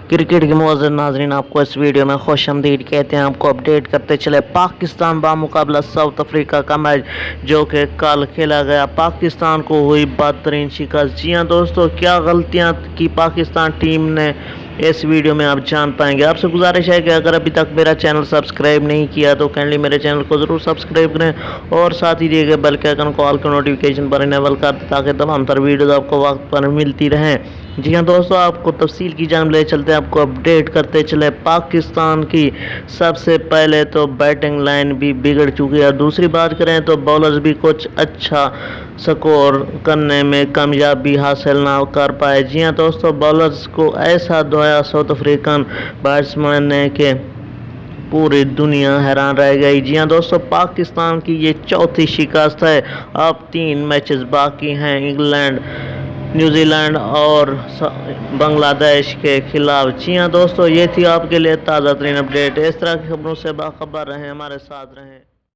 Cricket के मौजूद नाजरीन, आपको इस वीडियो में खुशामदीद कहते हैं। आपको अपडेट करते चले पाकिस्तान बामुकाबला साउथ अफ्रीका का मैच जो कि कल खेला गया, पाकिस्तान को हुई बदतरीन शिकस्त। जी हाँ दोस्तों, क्या गलतियां की पाकिस्तान टीम ने इस वीडियो में आप जान पाएंगे। आपसे गुजारिश है कि अगर अभी तक मेरा चैनल सब्सक्राइब नहीं किया तो काइंडली मेरे चैनल को ज़रूर सब्सक्राइब करें और साथ ही दिए गए बेल के आइकन को ऑल के नोटिफिकेशन पर इनेबल कर दें ताकि तमाम तर वीडियोज़ आपको वक्त पर मिलती रहें। जी हाँ दोस्तों, आपको तफसील की जान ले चलते हैं, आपको अपडेट करते चले। पाकिस्तान की सबसे पहले तो बैटिंग लाइन भी बिगड़ चुकी है। दूसरी बात करें तो बॉलर्स भी कुछ अच्छा स्कोर करने में कामयाबी हासिल ना कर पाए। जी हाँ दोस्तों, बॉलर्स को ऐसा धोया साउथ अफ्रीकन बैट्समैन ने के पूरी दुनिया हैरान रह गई। जी हाँ दोस्तों, पाकिस्तान की ये चौथी शिकस्त है। अब 3 मैचेस बाकी हैं, इंग्लैंड, न्यूजीलैंड और बांग्लादेश के खिलाफ। जी हाँ दोस्तों, ये थी आपके लिए ताज़ा तरीन अपडेट। इस तरह की खबरों से बाखबर रहें, हमारे साथ रहें।